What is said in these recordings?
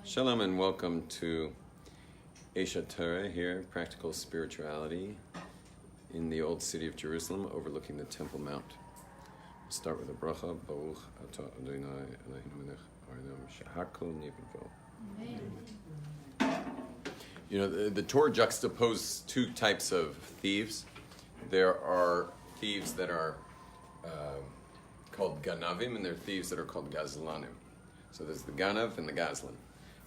Shalom and welcome to Esha Torah here, Practical Spirituality in the old city of Jerusalem overlooking the Temple Mount. We'll start with a bracha, Baruch Atah Adonai Eloheinu melech haolam shehakol nivro. You know, the Torah juxtaposes two types of thieves. There are thieves that are called ganavim, and there are thieves that are called gazlanim. So there's the ganav and the gazlan.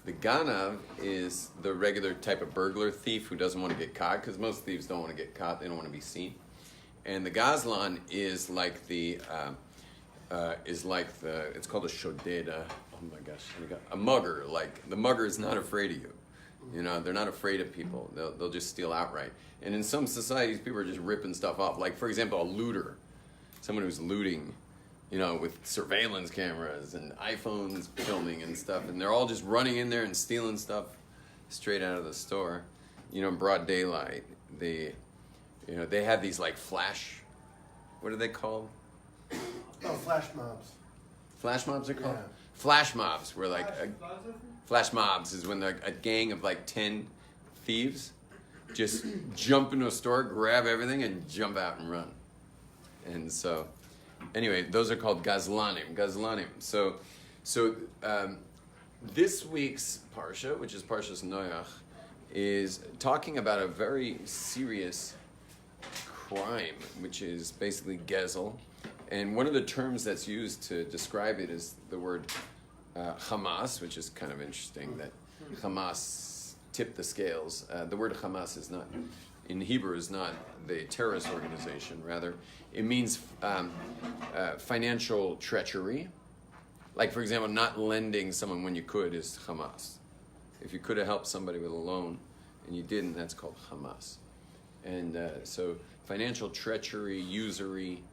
The ganav is the regular type of burglar thief who doesn't want to get caught, because most thieves don't want to get caught, they don't want to be seen. And the gazlan is like the, it's called a shodeda, oh my gosh, a mugger. Like, the mugger is not afraid of you. You know, they're not afraid of people. They'll just steal outright. And in some societies, people are just ripping stuff off. Like, for example, a looter, someone who's looting, you know, with surveillance cameras and iPhones filming and stuff, and they're all just running in there and stealing stuff straight out of the store, you know, in broad daylight. They have these like what are they called? Oh, flash mobs. Flash mobs are called? Yeah. Flash mobs, where like, flash mobs is when a gang of like 10 thieves just jump into a store, grab everything, and jump out and run. And so, anyway, those are called gazlanim. So this week's parsha, which is Parshas Noach, is talking about a very serious crime, which is basically gezel. And one of the terms that's used to describe it is the word Hamas, which is kind of interesting that Hamas tipped the scales. The word Hamas is not, in Hebrew, is not the terrorist organization. Rather, it means financial treachery. Like, for example, not lending someone when you could is Hamas. If you could have helped somebody with a loan and you didn't, that's called Hamas. And so financial treachery, usury,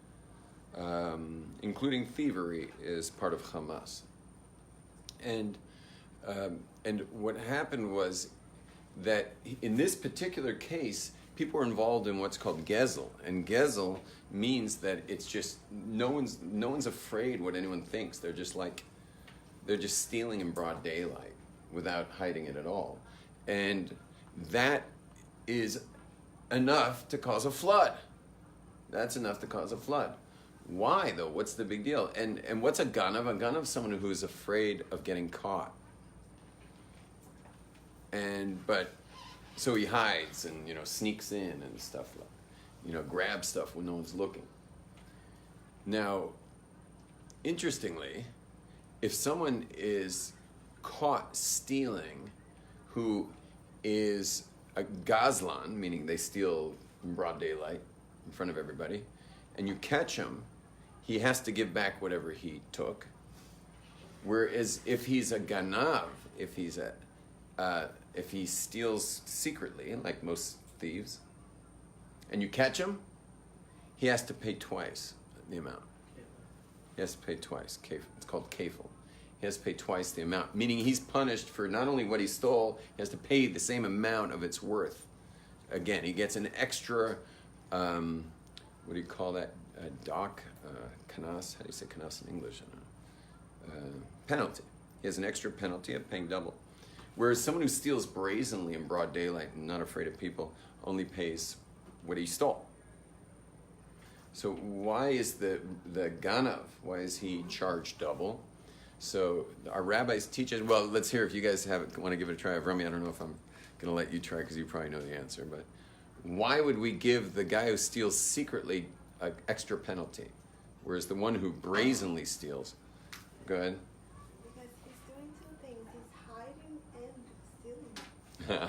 including thievery, is part of Hamas. And what happened was that in this particular case, people were involved in what's called gezel, and gezel means that it's just no one's afraid what anyone thinks. They're just stealing in broad daylight without hiding it at all, and that is enough to cause a flood. That's enough to cause a flood. Why though? What's the big deal? And what's a ganav? A ganav is someone who is afraid of getting caught. So he hides and, you know, sneaks in and stuff, you know, grabs stuff when no one's looking. Now, interestingly, if someone is caught stealing who is a gazlan, meaning they steal in broad daylight in front of everybody, and you catch him, he has to give back whatever he took. Whereas if he's a ganav, if he steals secretly, like most thieves, and you catch him, he has to pay twice the amount. He has to pay twice. It's called kafel. He has to pay twice the amount, meaning he's punished for not only what he stole, he has to pay the same amount of its worth. Again, he gets an extra, what do you call that? Kanas? How do you say kanas in English? I don't know. Penalty. He has an extra penalty of paying double. Whereas someone who steals brazenly in broad daylight and not afraid of people only pays what he stole. So why is the ganav, why is he charged double? So our rabbis teach us, well, let's hear if you guys want to give it a try. Rami, I don't know if I'm going to let you try because you probably know the answer, but why would we give the guy who steals secretly an extra penalty, whereas the one who brazenly steals, go ahead.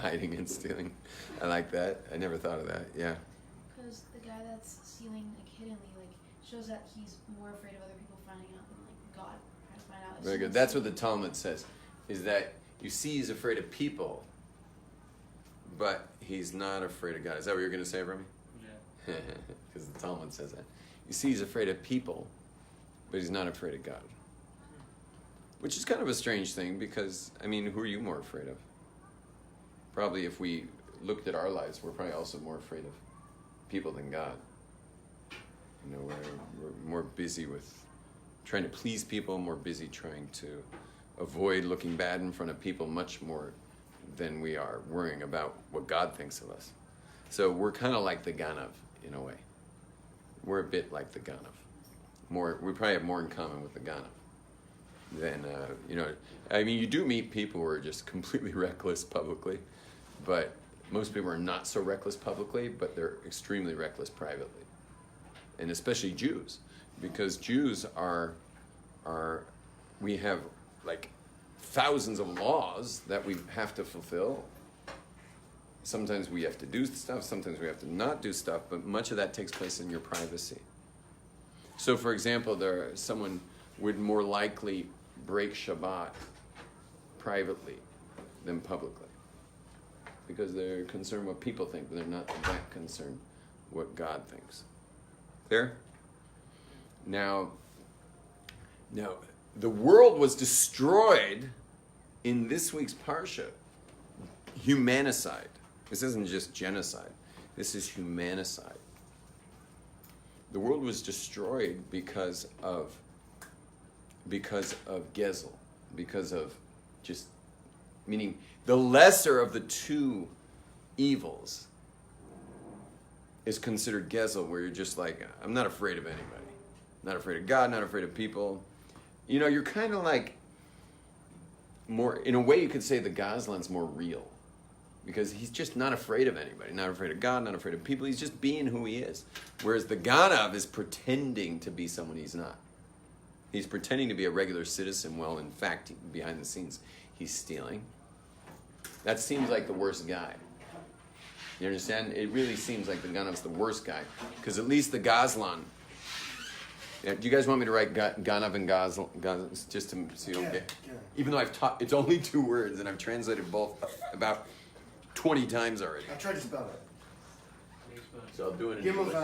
Hiding and stealing. I like that. I never thought of that. Yeah. Because the guy that's stealing like hiddenly, like, shows that he's more afraid of other people finding out than like God trying to find out. Very good. That's what the Talmud says, is that you see he's afraid of people, but he's not afraid of God. Is that what you're going to say, Rami? Yeah. Because the Talmud says that. You see he's afraid of people, but he's not afraid of God. Which is kind of a strange thing because, I mean, who are you more afraid of? Probably if we looked at our lives, we're probably also more afraid of people than God. You know, we're more busy with trying to please people, more busy trying to avoid looking bad in front of people much more than we are worrying about what God thinks of us. So we're kind of like the Ganav in a way. We're a bit like the Ganav. We probably have more in common with the Ganav than, I mean, you do meet people who are just completely reckless publicly, but most people are not so reckless publicly, but they're extremely reckless privately. And especially Jews, because Jews we have like thousands of laws that we have to fulfill. Sometimes we have to do stuff, sometimes we have to not do stuff, but much of that takes place in your privacy. So for example, someone would more likely break Shabbat privately than publicly, because they're concerned what people think, but they're not that concerned what God thinks. Clear? Now, the world was destroyed in this week's Parsha. Humanicide. This isn't just genocide. This is humanicide. The world was destroyed because of Gezel, because of just, meaning the lesser of the two evils is considered Gezel, where you're just like, I'm not afraid of anybody. Not afraid of God, not afraid of people. You're kind of like more, in a way you could say the Gazlan's more real, because he's just not afraid of anybody, not afraid of God, not afraid of people. He's just being who he is. Whereas the Ganav is pretending to be someone he's not. He's pretending to be a regular citizen, while in fact, behind the scenes, he's stealing. That seems like the worst guy. You understand? It really seems like the Ganav's the worst guy, because at least the Gazlan. Yeah, do you guys want me to write Ganav and Gazlan just to so you don't get? Yeah. Even though I've taught, it's only 2 words, and I've translated both about 20 times already. I tried to spell it. So I'll do it in English.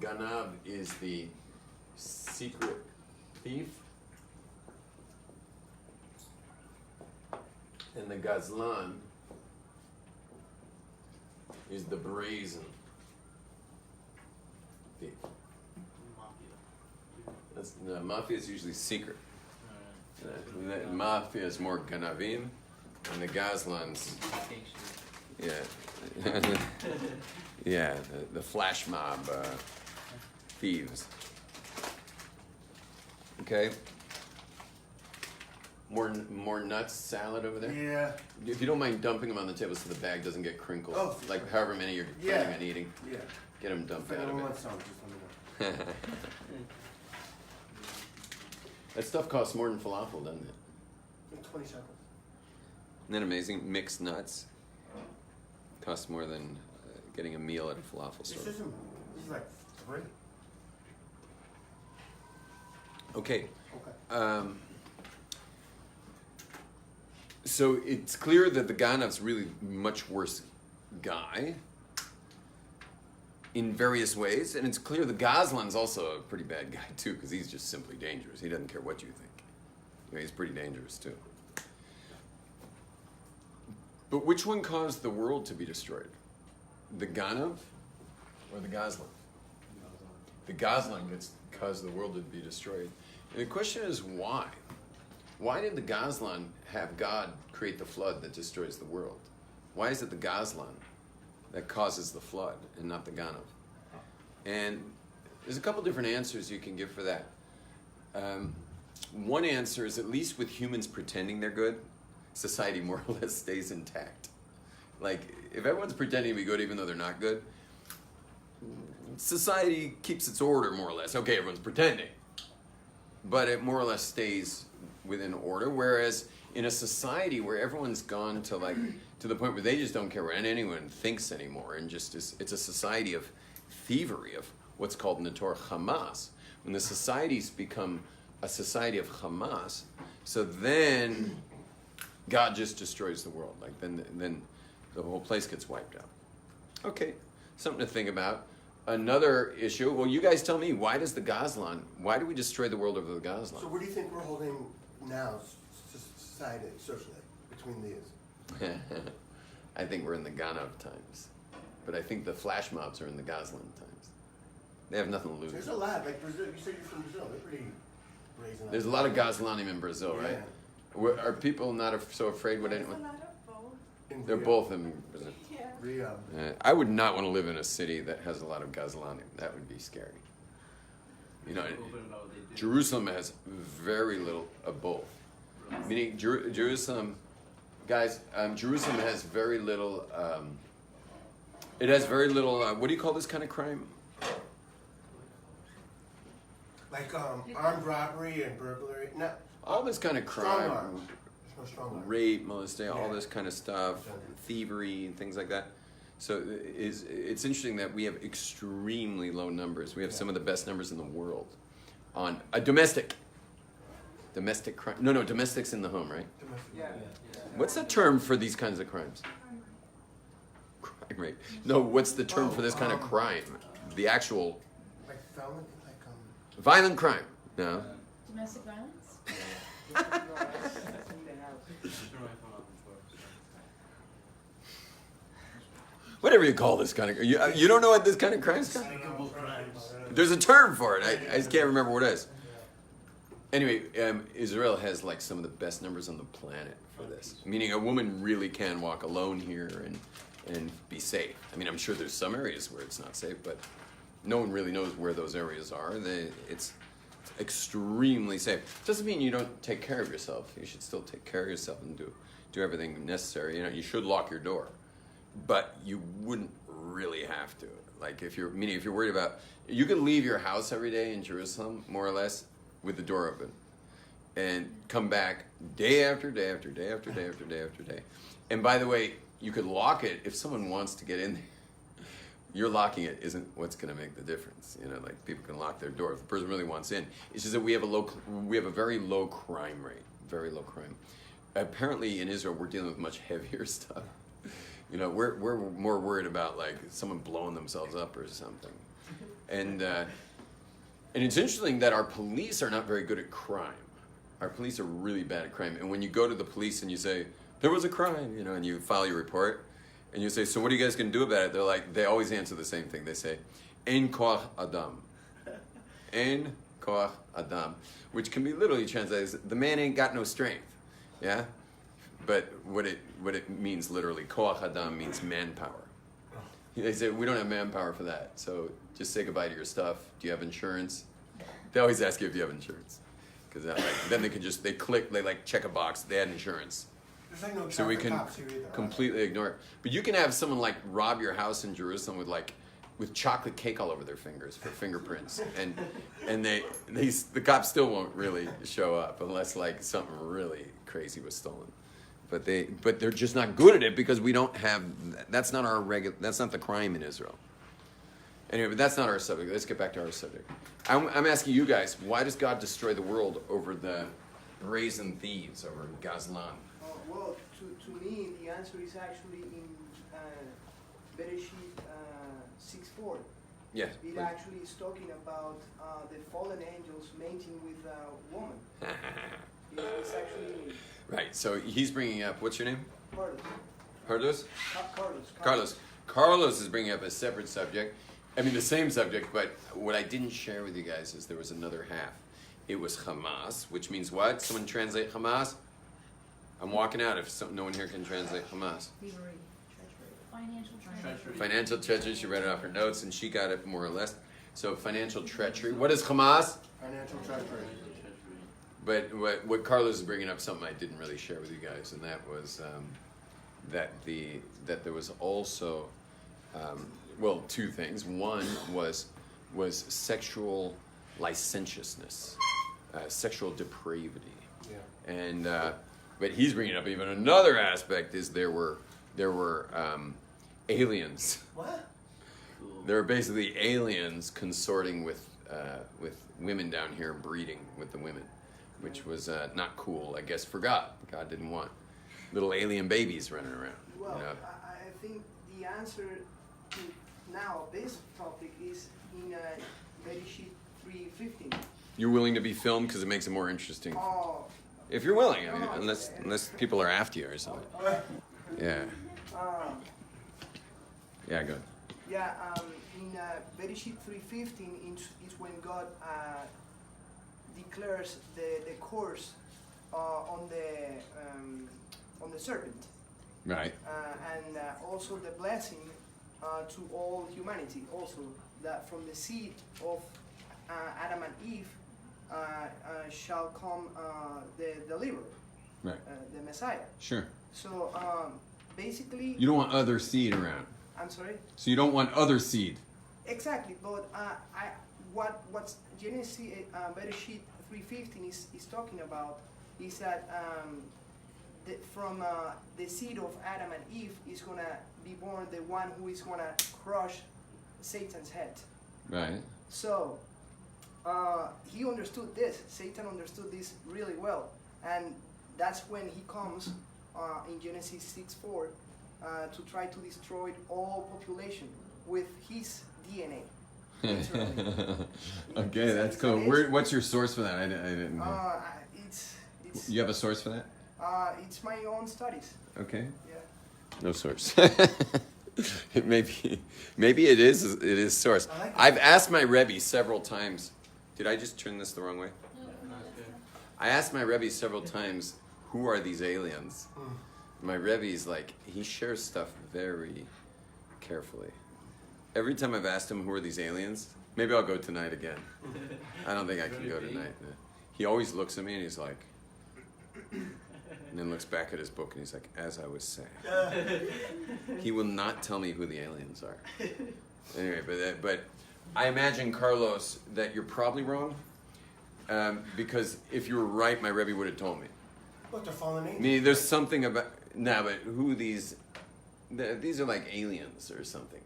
Ganav is the secret thief, and the Gazlan is the brazen thief. Mafia is usually secret. Mafia is more Ganavim, and the Gazlans, the flash mob thieves. Okay. More nuts salad over there? Yeah. If you don't mind dumping them on the table so the bag doesn't get crinkled. Oh, like however many you're planning on eating. Yeah. Get them dumped out of it. That stuff costs more than falafel, doesn't it? 20 shekels. Isn't that amazing? Mixed nuts costs more than getting a meal at a falafel store. This is like 3. Okay. So it's clear that the Ganav's really much worse guy in various ways, and it's clear the Gazlan's also a pretty bad guy too, because he's just simply dangerous. He doesn't care what you think. He's pretty dangerous too. But which one caused the world to be destroyed? The Ganav or the Gazlan? The Gazlan caused the world to be destroyed. And the question is why? Why did the Gazlan have God create the flood that destroys the world? Why is it the Gazlan that causes the flood and not the Ganav? And there's a couple different answers you can give for that. One answer is, at least with humans pretending they're good, society more or less stays intact. Like, if everyone's pretending to be good even though they're not good, society keeps its order more or less. Okay, everyone's pretending, but it more or less stays within order. Whereas in a society where everyone's gone to the point where they just don't care what anyone thinks anymore, and just it's a society of thievery, of what's called in the Torah Hamas. When the societies become a society of Hamas, so then God just destroys the world. Like then the whole place gets wiped out. Okay, something to think about. Another issue. Well, you guys tell me, why do we destroy the world over the Gazlan? So what do you think we're holding now, society, socially, between these? I think we're in the Ganav times. But I think the flash mobs are in the Gazlan times. They have nothing to lose. There's a lot. Like Brazil, you said you're from Brazil. They're pretty brazen. There's a lot of Gazlanim in Brazil, right? Are people not so afraid with anyone? In They're Rio. both in. Rio. I would not want to live in a city that has a lot of Gazlan. That would be scary. You know, Jerusalem has very little of both. Meaning, Jerusalem, guys, Jerusalem has very little. It has very little. What do you call this kind of crime? Like armed robbery and burglary. No. All this kind of Strong crime, arms. There's no strong arms. rape, molestation, all Yeah. this kind of stuff, thievery and things like that. So it's interesting that we have extremely low numbers. We have some of the best numbers in the world on domestic crime. No, domestic's in the home, right? Yeah. What's the term for these kinds of crimes? Crime rate. No, what's the term for this kind of crime? The actual Like felon, violent crime. No. Domestic violence? Whatever you call this kind of you don't know what this kind of crime is? There's a term for it. I just can't remember what it is. Anyway, Israel has like some of the best numbers on the planet for this. Meaning a woman really can walk alone here and be safe. I mean, I'm sure there's some areas where it's not safe, but no one really knows where those areas are. It's extremely safe. Doesn't mean you don't take care of yourself. You should still take care of yourself and do everything necessary. You know, you should lock your door, but you wouldn't really have to. Like if you're worried about, you can leave your house every day in Jerusalem, more or less, with the door open, and come back day after day after day after day after day after day. And by the way, you could lock it if someone wants to get in there. Your locking it isn't what's going to make the difference. You know, like people can lock their door if the person really wants in. It's just that we have a very low crime rate, very low crime. Apparently in Israel we're dealing with much heavier stuff. You know, we're more worried about like someone blowing themselves up or something. And it's interesting that our police are not very good at crime. Our police are really bad at crime. And when you go to the police and you say there was a crime, you know, and you file your report. And you say, so what are you guys going to do about it? They always answer the same thing. They say, Ein koach adam. Ein koach adam. Which can be literally translated as, the man ain't got no strength. Yeah? But what it means literally, koach adam means manpower. They say, we don't have manpower for that. So just say goodbye to your stuff. Do you have insurance? They always ask you if you have insurance. Because then they click, check a box. They had insurance. There's like no So we can cops here either, completely ignore it. But you can have someone rob your house in Jerusalem with chocolate cake all over their fingers for fingerprints, and the cops still won't really show up unless something really crazy was stolen. But they're just not good at it because we don't have. That's not the crime in Israel. Anyway, but that's not our subject. Let's get back to our subject. I'm asking you guys, why does God destroy the world over the brazen thieves, over Gazlan? Well, to me, the answer is actually in Bereshit 6:4. Yeah. It actually is talking about the fallen angels mating with a woman. It's actually Right. So he's bringing up, what's your name? Carlos. Carlos. Carlos is bringing up a separate subject. I mean, the same subject, but what I didn't share with you guys is there was another half. It was Hamas, which means what? Someone translate Hamas? I'm walking out if no one here can translate Hamas. Thievery, treachery, financial treachery. Financial treachery, she read it off her notes and she got it more or less. So financial treachery. What is Hamas? Financial treachery. But what Carlos is bringing up, something I didn't really share with you guys, and that was that there was also two things. One was sexual licentiousness, sexual depravity, and but he's bringing up even another aspect is there were aliens. What? There were basically aliens consorting with women down here and breeding with the women, which was not cool, I guess, for God. God didn't want little alien babies running around. Well, You know? I think the answer to now this topic is in Bereshit 3:15. You're willing to be filmed because it makes it more interesting. Oh. If you're willing, I mean, unless people are after you or something. Yeah. Yeah, good. Yeah, in Bereshit 3:15 is when God declares the course on the serpent, Right. and also the blessing to all humanity. Also, that from the seed of Adam and Eve shall come the deliverer, Right. the Messiah. Sure. So basically, You don't want other seed around. I'm sorry. So you don't want other seed. Exactly, but what's Genesis Bereshit 3:15 is talking about is that from the seed of Adam and Eve is gonna be born the one who is gonna crush Satan's head. Right. So he understood this. Satan understood this really well, and that's when he comes in Genesis 6:4 to try to destroy all population with his DNA. Okay, that's cool. What's your source for that? I didn't know. It's You have a source for that? it's my own studies. Okay. Yeah. No source. Maybe it is source. I like it. I've asked my Rebbe several times. Did I just turn this the wrong way? I asked my Rebbe several times, who are these aliens? My Rebbe's like, he shares stuff very carefully. Every time I've asked him, who are these aliens? Maybe I'll go tonight again. I don't think I can go tonight. He always looks at me and he's like, and then looks back at his book and he's like, as I was saying. He will not tell me who the aliens are. Anyway, but I imagine, Carlos, that you're probably wrong. Because if you were right, my Rebbe would have told me. What, they're fallen angels? I mean, there's something about... Nah, but who these are like aliens or something.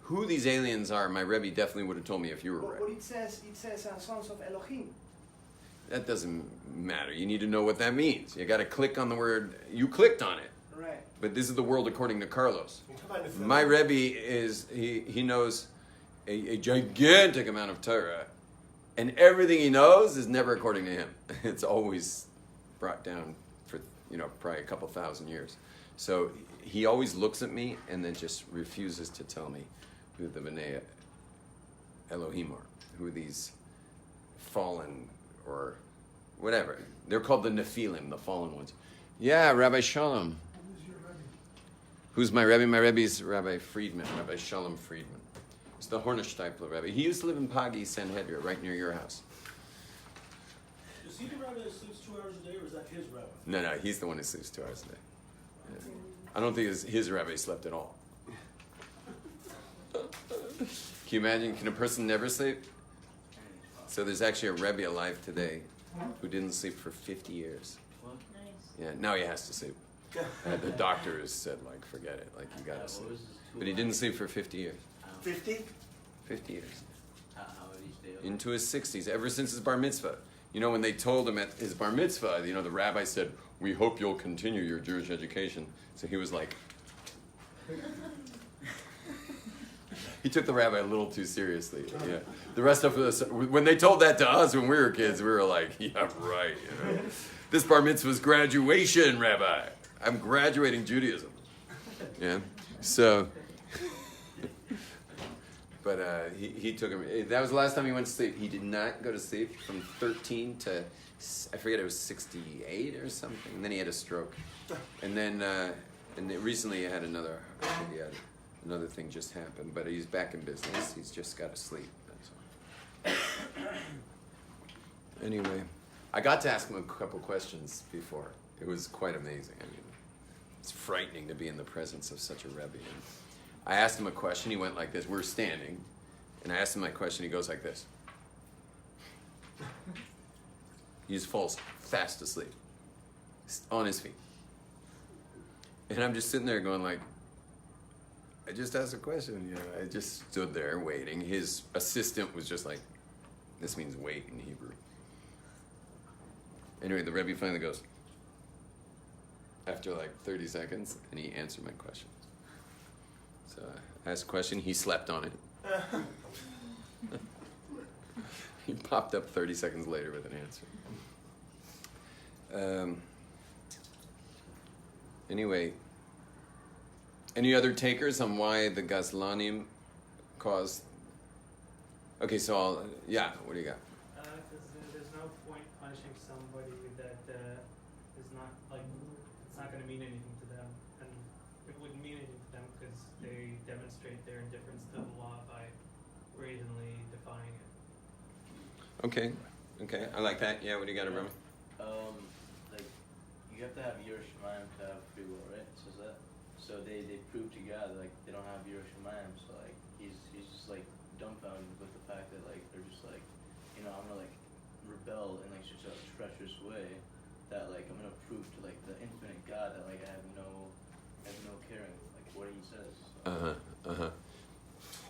Who these aliens are, my Rebbe definitely would have told me if you were right. What it says sons of Elohim. That doesn't matter. You need to know what that means. You got to click on the word. You clicked on it. Right. But this is the world according to Carlos. You're talking about the My Rebbe is, he knows a gigantic amount of Torah, and everything he knows is never according to him. It's always brought down for, probably a couple thousand years. So he always looks at me and then just refuses to tell me who the B'nai Elohim are, who these fallen or whatever. They're called the Nephilim, the fallen ones. Yeah, Rabbi Shalom. Who's your Rebbe? Who's my Rebbe? My Rebbe's Rabbi Friedman, Rabbi Shalom Friedman. It's the Hornsteipler Rebbe. He used to live in Pagi, Sanhedrin, right near your house. Is he the rabbi that sleeps 2 hours a day, or is that his rabbi? No, he's the one who sleeps 2 hours a day. Yeah. I don't think his Rebbe slept at all. Can you imagine? Can a person never sleep? So there's actually a Rebbe alive today who didn't sleep for 50 years. Nice. Yeah, now he has to sleep. The doctors said, forget it, you gotta sleep. But he didn't sleep for 50 years. 50? 50 years. How would he stay up? Into his 60s, ever since his bar mitzvah. When they told him at his bar mitzvah, the rabbi said, we hope you'll continue your Jewish education. So he was like... He took the rabbi a little too seriously. Yeah. The rest of us, when they told that to us when we were kids, we were like, yeah, right. This bar mitzvah's graduation, Rabbi. I'm graduating Judaism. Yeah. So, but he took him. That was the last time he went to sleep. He did not go to sleep from 13 to, I forget, it was 68 or something. And then he had a stroke. And then, recently he had another. I think he had another thing just happened, but he's back in business. He's just got to sleep. That's all. Anyway, I got to ask him a couple questions before. It was quite amazing. It's frightening to be in the presence of such a Rebbe. And I asked him a question. He went like this. We're standing, and I asked him my question. He goes like this. He just falls fast asleep on his feet. And I'm just sitting there going like, I just asked a question, I just stood there waiting. His assistant was just like, this means wait in Hebrew. Anyway, the Rebbe finally goes, after 30 seconds, and he answered my question. So I asked a question, he slept on it. He popped up 30 seconds later with an answer. Anyway, any other takers on why the Gazlanim caused... Okay, so what do you got? Because there's no point punishing somebody that mean anything to them, and it wouldn't mean anything to them because they demonstrate their indifference to the law by brazenly defying it. Okay, I like that. Yeah, what do you got to remember? Like, you have to have Yiras Shamayim to have free will, right? It says that. So they prove to God, like, they don't have Yiras Shamayim, so, like, he's just, like, dumbfounded with the fact that, like, they're just, like, you know, I'm gonna, like, rebel in, like, such a treacherous way that, like, I'm gonna prove to, like, the infinite God that, like, I have no caring, like, what he says. So.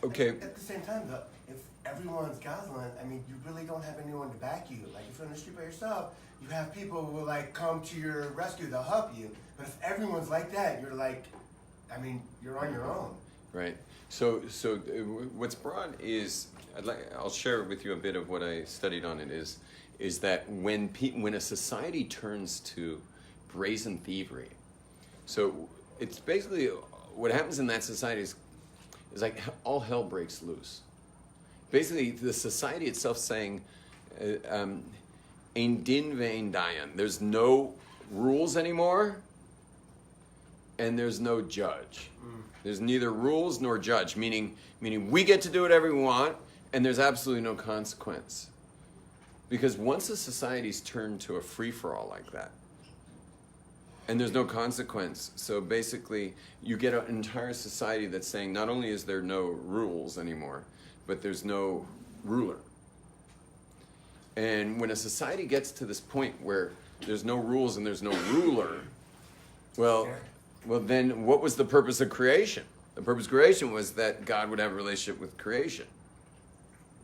Okay. At the same time, though, if everyone's Gosling, I mean, you really don't have anyone to back you. Like, if you're on the street by yourself, you have people who will, like, come to your rescue, they'll help you. But if everyone's like that, you're like, I mean, you're on your own. Right. So what's brought is, I'll share with you a bit of what I studied on it, is that when a society turns to brazen thievery, so it's basically what happens in that society is like all hell breaks loose. Basically, the society itself saying, "Ein din ve'ein dayan." There's no rules anymore, and there's no judge. There's neither rules nor judge, meaning we get to do whatever we want, and there's absolutely no consequence. Because once a society's turned to a free-for-all like that, and there's no consequence, so basically you get an entire society that's saying not only is there no rules anymore, but there's no ruler. And when a society gets to this point where there's no rules and there's no ruler, well, then what was the purpose of creation? The purpose of creation was that God would have a relationship with creation.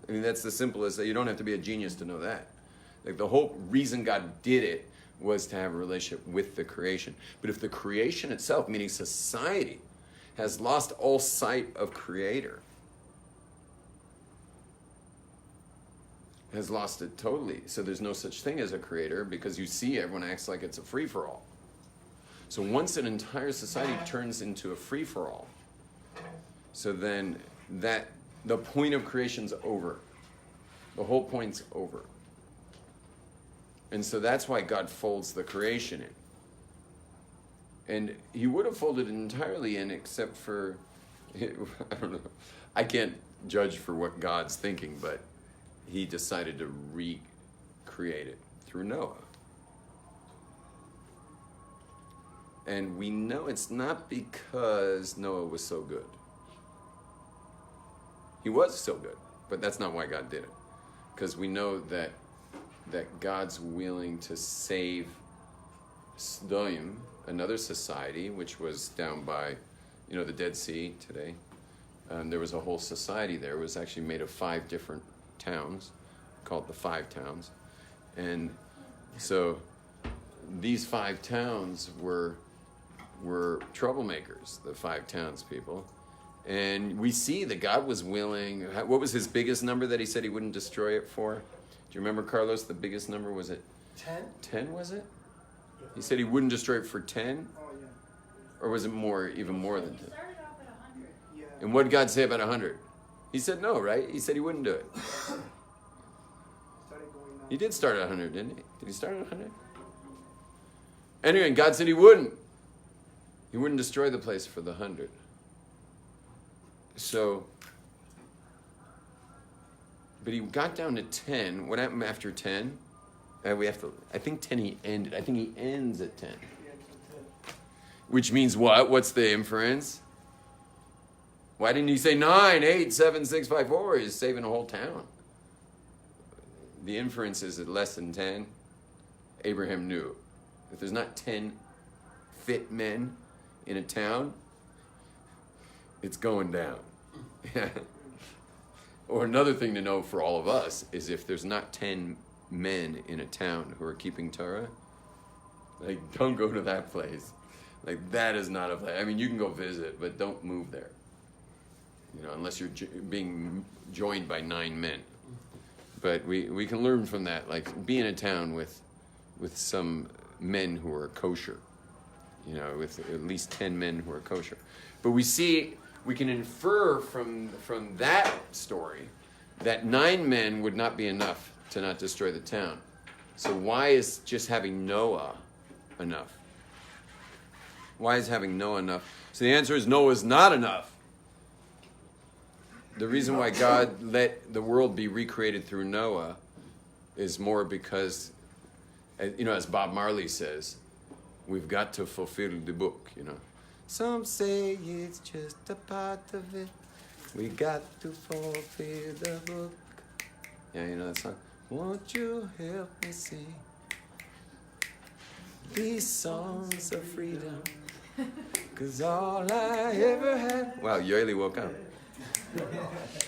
I mean, that's the simplest. You don't have to be a genius to know that. Like, the whole reason God did it was to have a relationship with the creation. But if the creation itself, meaning society, has lost all sight of Creator, has lost it totally. So there's no such thing as a creator, because you see everyone acts like it's a free-for-all. So once an entire society turns into a free-for-all, so then the point of creation's over. The whole point's over. And so that's why God folds the creation in. And he would have folded it entirely in, except for, I don't know, I can't judge for what God's thinking, but he decided to recreate it through Noah. And we know it's not because Noah was so good. He was so good, but that's not why God did it. Because we know that God's willing to save Sodom, another society, which was down by, the Dead Sea today. There was a whole society there. It was actually made of 5 different towns, called the 5 towns. And so these 5 towns were troublemakers, the 5 townspeople. And we see that God was willing. What was his biggest number that he said he wouldn't destroy it for? Do you remember, Carlos, the biggest number? Was it 10? 10, was it? He said he wouldn't destroy it for 10? Oh, yeah. Or was it more, even more than 10? He started off at 100. Yeah. And what did God say about 100? He said no, right? He said he wouldn't do it. Started going down. He did start at 100, didn't he? Did he start at 100? Anyway, God said he wouldn't. He wouldn't destroy the place for the 100. So, but he got down to 10. What happened after 10? I think 10 he ended. I think he ends at 10. Which means what? What's the inference? Why didn't he say 9, 8, 7, 6, 5, 4? He's saving a whole town. The inference is that less than 10, Abraham knew. If there's not 10 fit men in a town, it's going down. Or another thing to know for all of us is if there's not 10 men in a town who are keeping Torah, like, don't go to that place. Like, that is not a place. I mean, you can go visit, but don't move there. Unless you're being joined by 9 men. But we can learn from that, like, be in a town with some men who are kosher. With at least 10 men who are kosher. But we can infer from that story that 9 men would not be enough to not destroy the town. So why is just having Noah enough? Why is having Noah enough? So the answer is Noah is not enough. The reason why God let the world be recreated through Noah is more because, as Bob Marley says, we've got to fulfill the book, Some say it's just a part of it. We got to fulfill the book. Yeah, you know that song? Won't you help me sing these songs of freedom? 'Cause all I ever had... Wow, you really woke up.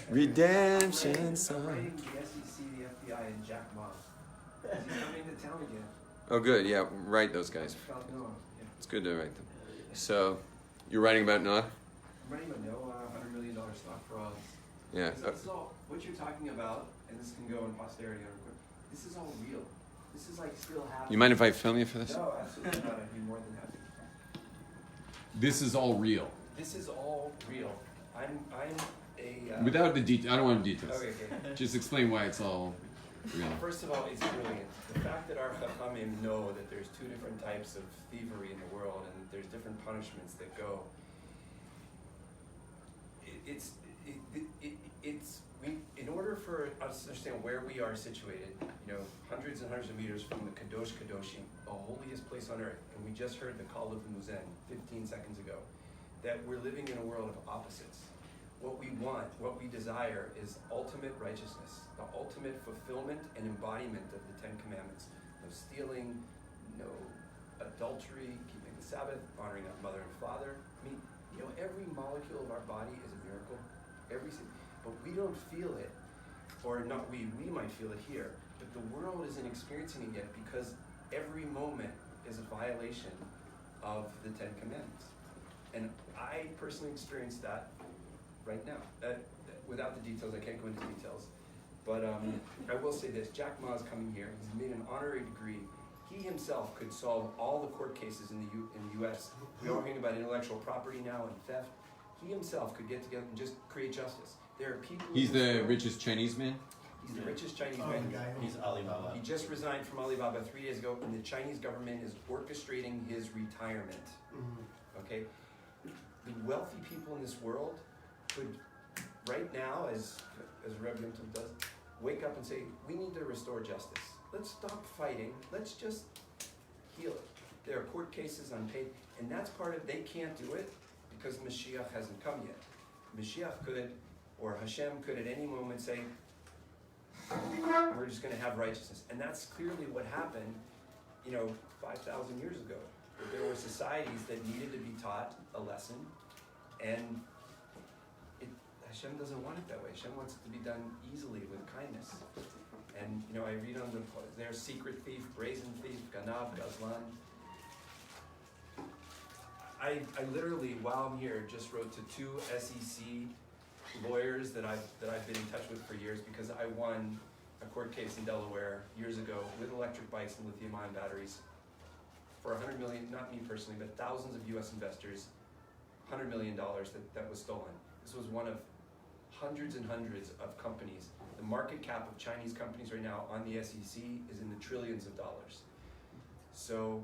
Redemption song. Writing the SEC, the FBI, and Jack Ma. He's coming to town again. Oh, good. Yeah, write those guys. About Noah. Yeah. It's good to write them. So, you're writing about Noah? I'm writing about Noah, $100 million stock fraud. Yeah. This is all, what you're talking about, and this can go in posterity, this is all real. This is like still happening. You mind if I film you for this? No, absolutely not. I'd be more than happy. This is all real. This is all real. I'm a... Without the details. I don't want details. Okay. Just explain why it's all real. First of all, it's brilliant. The fact that our Chachamim know that there's two different types of thievery in the world and that there's different punishments that go. In order for us to understand where we are situated, hundreds and hundreds of meters from the Kadosh Kadoshim, the holiest place on earth, and we just heard the call of the Muzen 15 seconds ago, that we're living in a world of opposites. What we want, what we desire is ultimate righteousness, the ultimate fulfillment and embodiment of the Ten Commandments. No stealing, no adultery, keeping the Sabbath, honoring our mother and father. I mean, every molecule of our body is a miracle. But we don't feel it, or not we might feel it here, but the world isn't experiencing it yet because every moment is a violation of the Ten Commandments. And I personally experienced that right now. Without the details, I can't go into details. But I will say this, Jack Ma is coming here. He's made an honorary degree. He himself could solve all the court cases in the U.S. We're talking about intellectual property now and theft. He himself could get together and just create justice. There are people... He's the richest Chinese man? He's the richest Chinese man. He's Alibaba. He just resigned from Alibaba 3 days ago, and the Chinese government is orchestrating his retirement. Okay? The wealthy people in this world could, right now, as Rabbi Yom Tov does, wake up and say, we need to restore justice. Let's stop fighting. Let's just heal it. There are court cases unpaid, and that's part of, they can't do it because Mashiach hasn't come yet. Mashiach could, or Hashem could at any moment say, we're just going to have righteousness. And that's clearly what happened, 5,000 years ago. There were societies that needed to be taught a lesson, and Hashem doesn't want it that way. Hashem wants it to be done easily with kindness. And I read on their secret thief, brazen thief, ganav, gazlan. I literally, while I'm here, just wrote to 2 SEC lawyers that I've been in touch with for years because I won a court case in Delaware years ago with electric bikes and lithium-ion batteries for $100 million, not me personally, but thousands of U.S. investors, $100 million that was stolen. This was one of hundreds and hundreds of companies. The market cap of Chinese companies right now on the SEC is in the trillions of dollars. So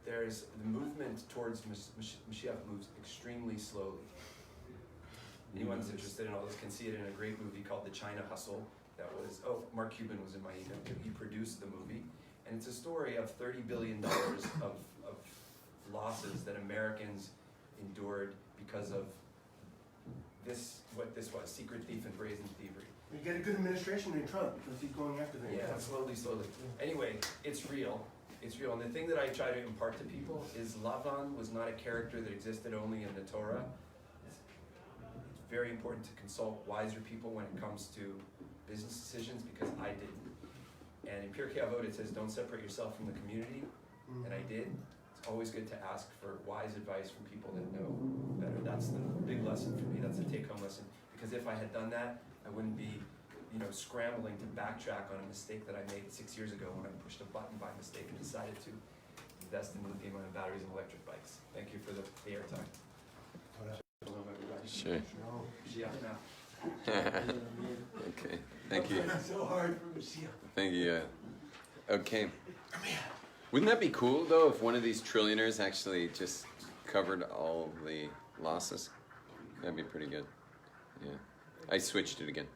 there's the movement towards Mashiach moves extremely slowly. Anyone who's interested in all this can see it in a great movie called The China Hustle. That was, Mark Cuban was in my email. He produced the movie. And it's a story of $30 billion of losses that Americans endured because of what this was, secret thief and brazen thievery. You get a good administration in Trump because he's going after them. Yeah, slowly. Anyway, it's real. It's real. And the thing that I try to impart to people is Lavan was not a character that existed only in the Torah. It's very important to consult wiser people when it comes to business decisions because I didn't. And in Pirkei Avot it says don't separate yourself from the community, and I did. It's always good to ask for wise advice from people that know better. That's the big lesson for me. That's a take-home lesson. Because if I had done that, I wouldn't be, scrambling to backtrack on a mistake that I made 6 years ago when I pushed a button by mistake and decided to invest in lithium-ion batteries and electric bikes. Thank you for the airtime. Hello, everybody. Sure. Mashiach now. Okay. Thank you. So hard for Mashiach. Thank you. Okay. Wouldn't that be cool though if one of these trillionaires actually just covered all the losses? That'd be pretty good. Yeah. I switched it again.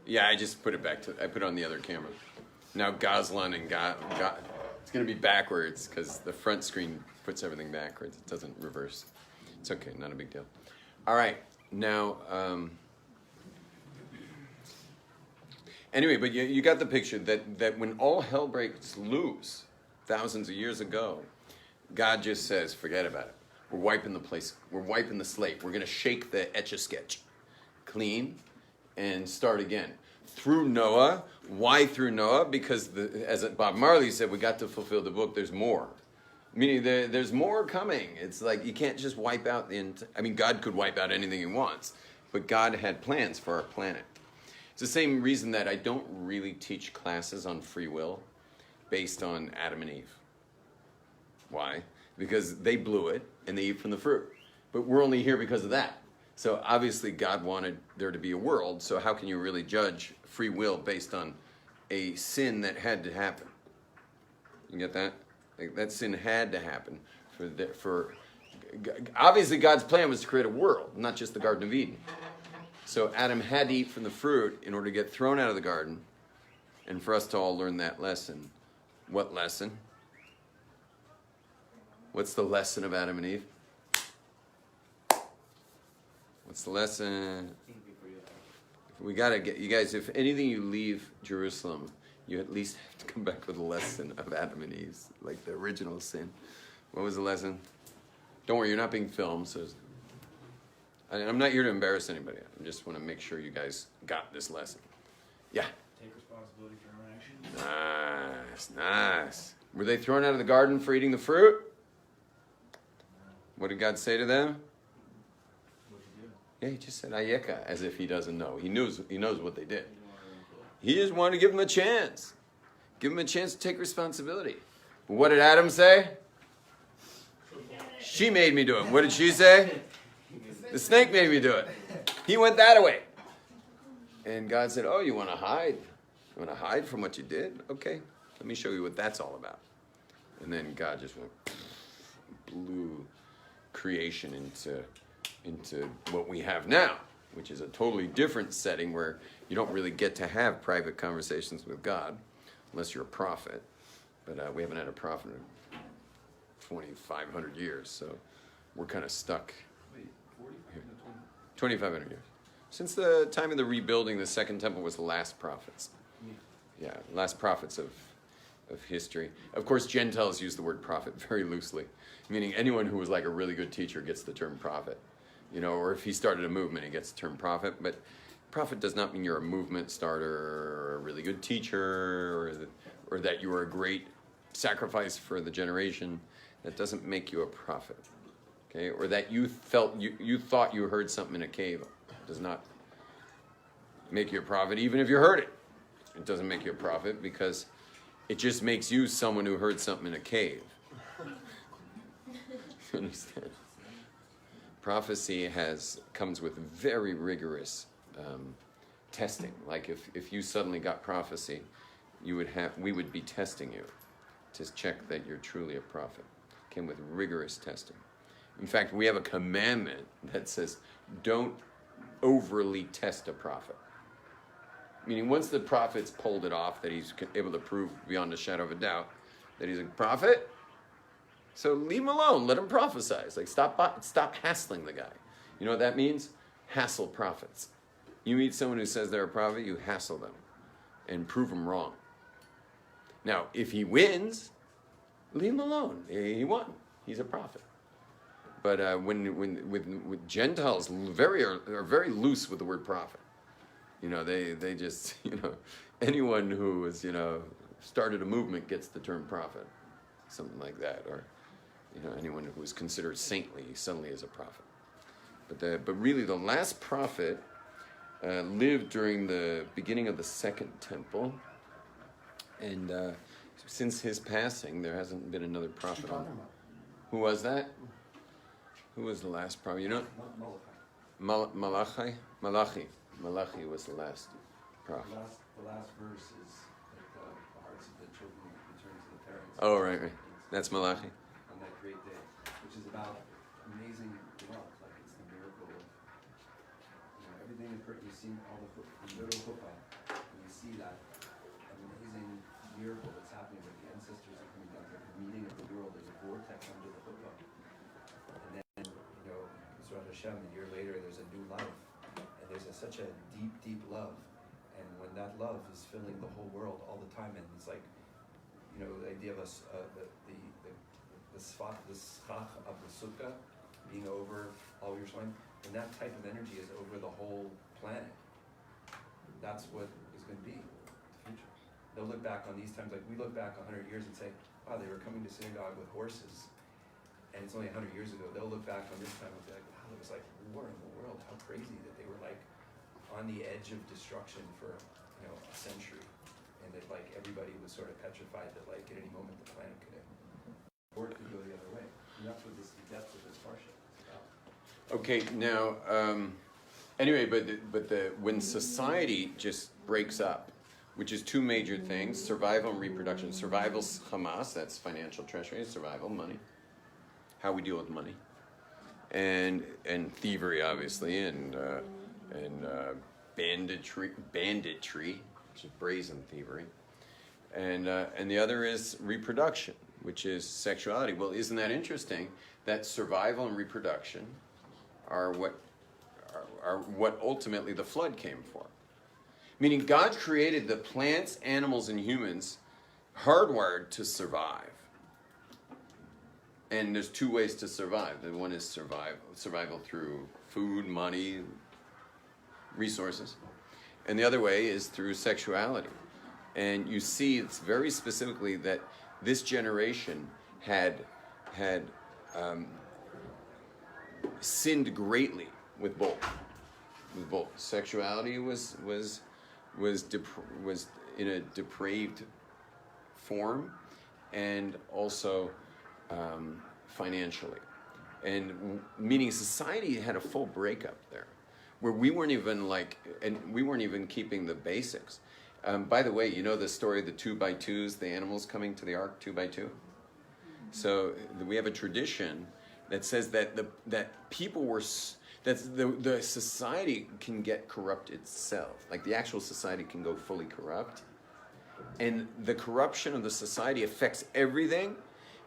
Yeah, I just put it back I put it on the other camera. Now Goslan and it's going to be backwards because the front screen puts everything backwards. It doesn't reverse. It's okay, not a big deal. All right, now, anyway, but you got the picture that when all hell breaks loose, thousands of years ago, God just says, forget about it. We're wiping the slate. We're going to shake the Etch-a-Sketch clean and start again. Through Noah. Why through Noah? Because, as Bob Marley said, we got to fulfill the book. There's more. Meaning there's more coming. It's like you can't just wipe out God could wipe out anything he wants, but God had plans for our planet. It's the same reason that I don't really teach classes on free will based on Adam and Eve. Why? Because they blew it and they eat from the fruit. But we're only here because of that. So obviously God wanted there to be a world, so how can you really judge free will based on a sin that had to happen? You get that? Like, that sin had to happen obviously God's plan was to create a world, not just the Garden of Eden. So Adam had to eat from the fruit in order to get thrown out of the garden, and for us to all learn that lesson. What lesson? What's the lesson of Adam and Eve? What's the lesson? We gotta get, you guys, if anything you leave Jerusalem, you at least have to come back with a lesson of Adam and Eve's, like the original sin. What was the lesson? Don't worry, you're not being filmed, so I'm not here to embarrass anybody. I just want to make sure you guys got this lesson. Yeah? Take responsibility for your own actions. Nice. Were they thrown out of the garden for eating the fruit? What did God say to them? Yeah, he just said Ayeka, as if he doesn't know. He knows what they did. He just wanted to give them a chance. Give them a chance to take responsibility. But what did Adam say? She made me do it. What did she say? The snake made me do it. He went that way. And God said, oh, you want to hide? You want to hide from what you did? Okay, let me show you what that's all about. And then God just went, blew creation into what we have now, which is a totally different setting where you don't really get to have private conversations with God unless you're a prophet. But we haven't had a prophet in 2,500 years, so we're kind of stuck. Wait, 2,500 years. Since the time of the rebuilding, the Second Temple was the last prophets. Yeah, last prophets of history. Of course, Gentiles use the word prophet very loosely, meaning anyone who was like a really good teacher gets the term prophet. You know, or if he started a movement, he gets the term prophet. But prophet does not mean you're a movement starter or a really good teacher or that you were a great sacrifice for the generation. That doesn't make you a prophet. Okay? Or that you thought you heard something in a cave. It does not make you a prophet, even if you heard it. It doesn't make you a prophet because it just makes you someone who heard something in a cave. You understand? Prophecy comes with very rigorous testing. Like if you suddenly got prophecy, we would be testing you to check that you're truly a prophet. It came with rigorous testing. In fact, we have a commandment that says, don't overly test a prophet. Meaning once the prophet's pulled it off, that he's able to prove beyond a shadow of a doubt that he's a prophet, so leave him alone. Let him prophesy. It's like stop hassling the guy. You know what that means? Hassle prophets. You meet someone who says they're a prophet, you hassle them and prove them wrong. Now, if he wins, leave him alone. He won. He's a prophet. But with Gentiles, are very loose with the word prophet. You know, they just, anyone who is, started a movement gets the term prophet, something like that, or anyone who is considered saintly suddenly is a prophet. But really, the last prophet lived during the beginning of the Second Temple, and since his passing, there hasn't been another prophet. Who was that? Who was the last prophet? You know, Malachi. Malachi was the last prophet. The last verse is that the hearts of the children return to the parents. Oh, right. That's Malachi. On that great day, which is about amazing love. Like it's the miracle of everything you've seen, all the little chuppah, and you see that amazing miracle that's happening with the ancestors are coming down. Like the meeting of the world. There's a vortex under the chuppah, and then Yisrael Hashem. A year later, there's a new life, and there's such a deep, deep love. And when that love is filling the whole world all the time, and it's like, the idea of the schach of the sukkah being over all your time, and that type of energy is over the whole planet. That's what is going to be the future. They'll look back on these times, like we look back 100 years and say, wow, they were coming to synagogue with horses, and it's only 100 years ago. They'll look back on this time and be like, wow, there was like war in the world. How crazy that they were like on the edge of destruction for a century, and that like everybody was sort of petrified that like at any moment the planet could end, or it could go the other way. And that's what the depth of this parsha is about. Okay, now, anyway, when society just breaks up, which is two major things, survival and reproduction. Survival's Hamas, that's financial treasury, survival, money, how we deal with money, and thievery, obviously, and banditry, which is brazen thievery, and the other is reproduction, which is sexuality. Well, isn't that interesting that survival and reproduction are what ultimately the flood came for? Meaning God created the plants, animals, and humans hardwired to survive. And there's two ways to survive. The one is survival through food, money, resources. And the other way is through sexuality. And you see it's very specifically that this generation had sinned greatly with both. Sexuality was in a depraved form, and also financially, and meaning society had a full breakup there, where we weren't even keeping the basics. By the way, you know the story of the 2x2s, the animals coming to the ark 2x2. So we have a tradition that says that the society can get corrupt itself. Like the actual society can go fully corrupt. And the corruption of the society affects everything.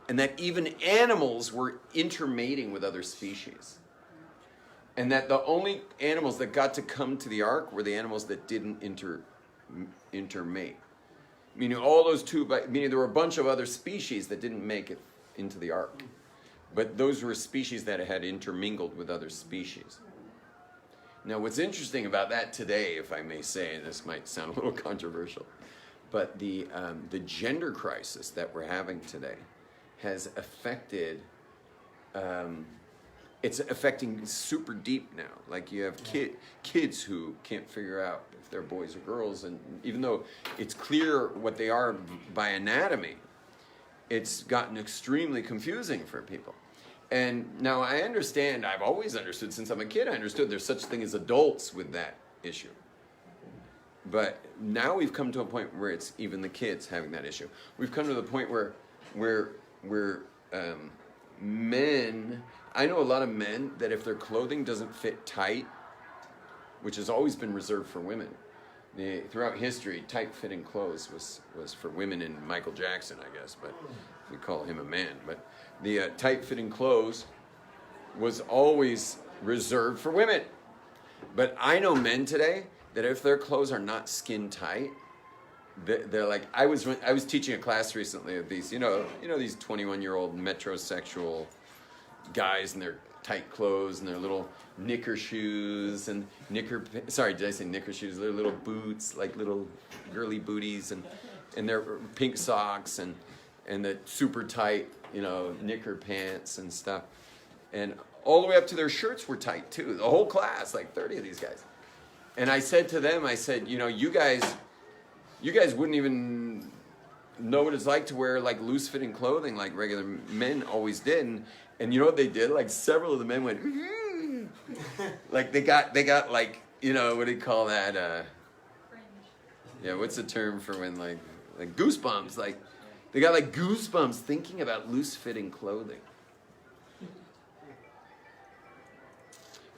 And that even animals were intermating with other species. And that the only animals that got to come to the ark were the animals that didn't intermate. Meaning meaning there were a bunch of other species that didn't make it into the ark. But those were species that had intermingled with other species. Now, what's interesting about that today, if I may say, and this might sound a little controversial, but the gender crisis that we're having today has affected, it's affecting super deep now. Like you have kids who can't figure out if they're boys or girls, and even though it's clear what they are by anatomy, it's gotten extremely confusing for people. And now I understand, I've always understood, since I'm a kid, I understood there's such a thing as adults with that issue. But now we've come to a point where it's even the kids having that issue. We've come to the point where men, I know a lot of men that if their clothing doesn't fit tight, which has always been reserved for women, throughout history, tight-fitting clothes was for women and Michael Jackson, I guess, but we call him a man. But the tight-fitting clothes was always reserved for women. But I know men today that if their clothes are not skin tight, they're like, I was teaching a class recently of these, these 21-year-old metrosexual guys in their tight clothes and their little knicker shoes and sorry, did I say knicker shoes? Their little boots, like little girly booties, and their pink socks and the super tight, knicker pants and stuff. And all the way up to their shirts were tight too. The whole class, like 30 of these guys. And I said to them, you guys wouldn't even know what it's like to wear like loose-fitting clothing like regular men always did. And you know what they did? Like several of the men went, like they got like, what do you call that? Fringe. Yeah, what's the term for when like goosebumps? Like, They got like goosebumps thinking about loose-fitting clothing.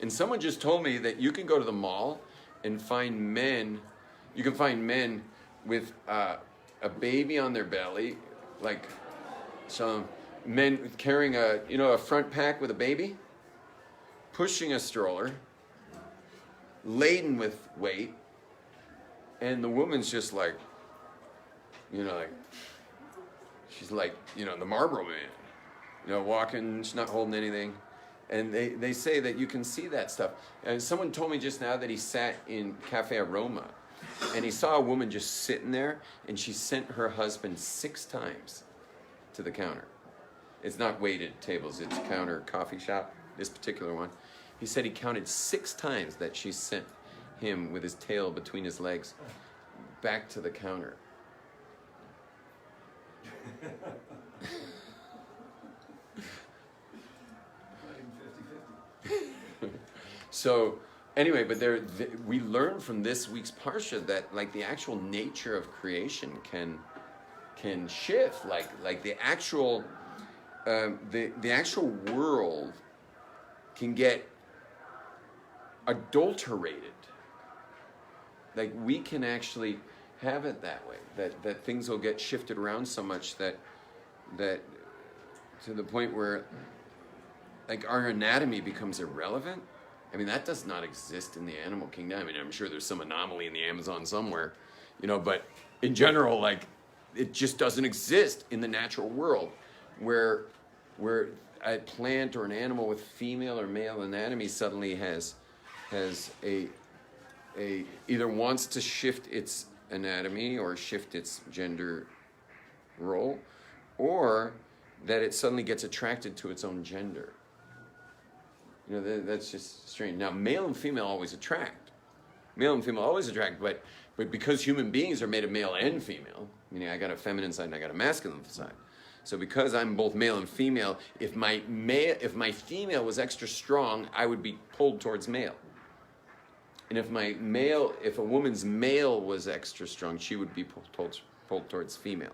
And someone just told me that you can go to the mall and find men. You can find men with a baby on their belly, like some men carrying a front pack with a baby, pushing a stroller, laden with weight, and the woman's just like, she's like, the Marlboro Man, walking, she's not holding anything. And they say that you can see that stuff. And someone told me just now that he sat in Cafe Aroma and he saw a woman just sitting there and she sent her husband 6 times to the counter. It's not waited tables, it's counter coffee shop, this particular one. He said he counted 6 times that she sent him with his tail between his legs back to the counter. So anyway, but we learn from this week's parsha that like the actual nature of creation can shift, like the actual the actual world can get adulterated. Like we can actually have it that way, that things will get shifted around so much that to the point where like our anatomy becomes irrelevant. I mean, that does not exist in the animal kingdom. I mean, I'm sure there's some anomaly in the Amazon somewhere, but in general, like, it just doesn't exist in the natural world where a plant or an animal with female or male anatomy suddenly has a either wants to shift its anatomy or shift its gender role, or that it suddenly gets attracted to its own gender. That's just strange. Now, male and female always attract. Male and female always attract, but because human beings are made of male and female, meaning I got a feminine side and I got a masculine side. So because I'm both male and female, if my female was extra strong, I would be pulled towards male. And if a woman's male was extra strong, she would be pulled towards female.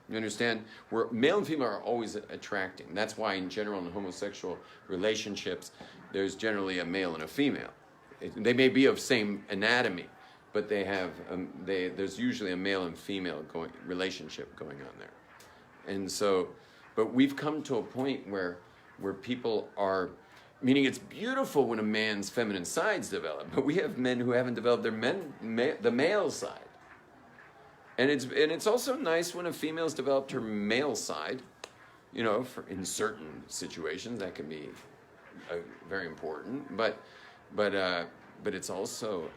You understand? Where male and female are always attracting. That's why, in general, in homosexual relationships, there's generally a male and a female. They may be of same anatomy, but they have there's usually a male and female relationship going on there. And so, but we've come to a point where people are, meaning it's beautiful when a man's feminine sides develop, but we have men who haven't developed the male side. And it's also nice when a female's developed her male side, in certain situations that can be very important. But it's also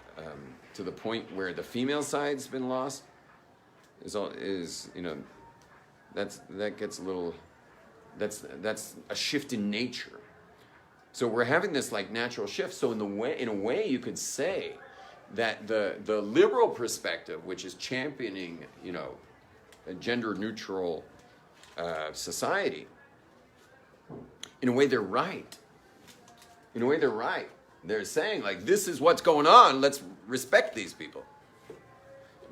to the point where the female side's been lost. That gets a little. That's a shift in nature. So we're having this like natural shift. So in a way, you could say that the liberal perspective, which is championing, a gender-neutral society, in a way they're right. They're saying, like, this is what's going on, let's respect these people.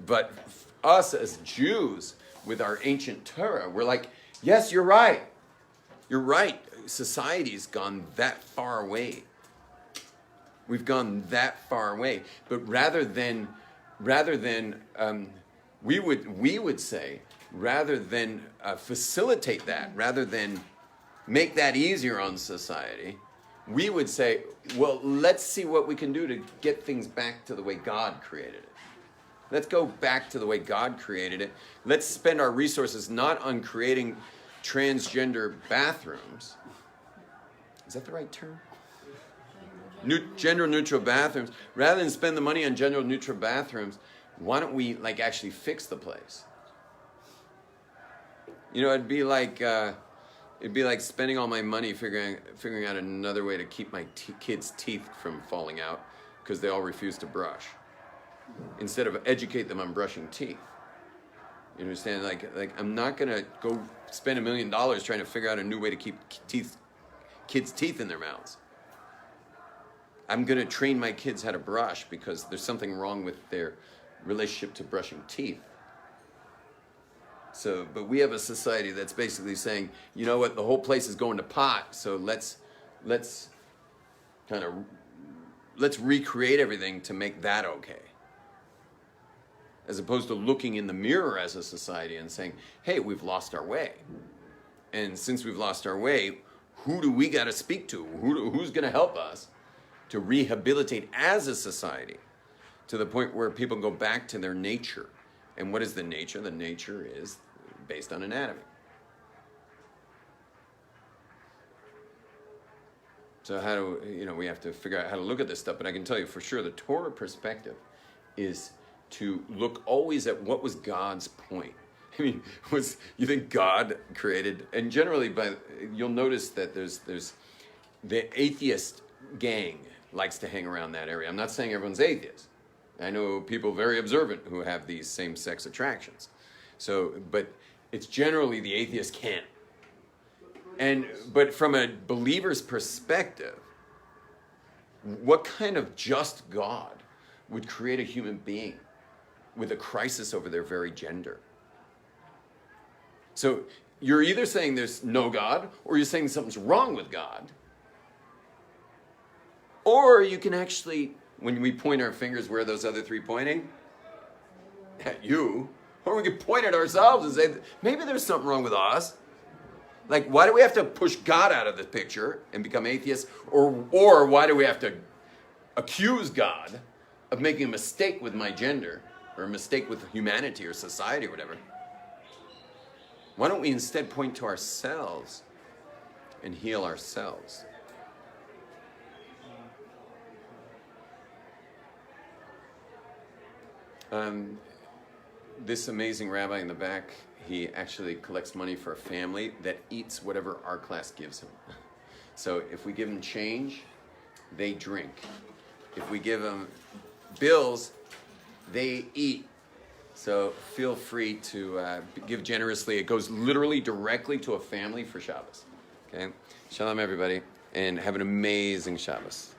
But us as Jews, with our ancient Torah, we're like, yes, you're right. You're right. Society's gone that far away. We've gone that far away. But rather than we would say, rather than facilitate that, rather than make that easier on society, we would say, well, let's see what we can do to get things back to the way God created it. Let's go back to the way God created it. Let's spend our resources not on creating transgender bathrooms. Is that the right term? Gender-neutral bathrooms. Rather than spend the money on gender-neutral bathrooms, why don't we actually fix the place? It'd be like spending all my money figuring out another way to keep my kids' teeth from falling out because they all refuse to brush, instead of educate them on brushing teeth. You understand? Like I'm not gonna go spend $1 million trying to figure out a new way to keep kids' teeth in their mouths. I'm gonna train my kids how to brush because there's something wrong with their relationship to brushing teeth. So, but we have a society that's basically saying, you know what, the whole place is going to pot, so let's recreate everything to make that okay. As opposed to looking in the mirror as a society and saying, hey, we've lost our way. And since we've lost our way, who do we got to speak to? Who's going to help us to rehabilitate as a society to the point where people go back to their nature? And what is the nature? The nature is based on anatomy. So how do, we have to figure out how to look at this stuff. But I can tell you for sure the Torah perspective is to look always at what was God's point. I mean, you think God created, and generally, you'll notice that there's the atheist gang likes to hang around that area. I'm not saying everyone's atheist. I know people very observant who have these same-sex attractions. So, but it's generally the atheist camp. But from a believer's perspective, what kind of just God would create a human being with a crisis over their very gender? So you're either saying there's no God, or you're saying something's wrong with God. Or you can actually, when we point our fingers, where are those other three pointing? At you. Or we can point at ourselves and say, maybe there's something wrong with us. Like, why do we have to push God out of the picture and become atheists? Or why do we have to accuse God of making a mistake with my gender, or a mistake with humanity or society or whatever? Why don't we instead point to ourselves and heal ourselves? This amazing rabbi in the back, he actually collects money for a family that eats whatever our class gives him. So if we give them change, they drink. If we give them bills, they eat. So feel free to give generously. It goes literally directly to a family for Shabbos. Okay? Shalom, everybody, and have an amazing Shabbos.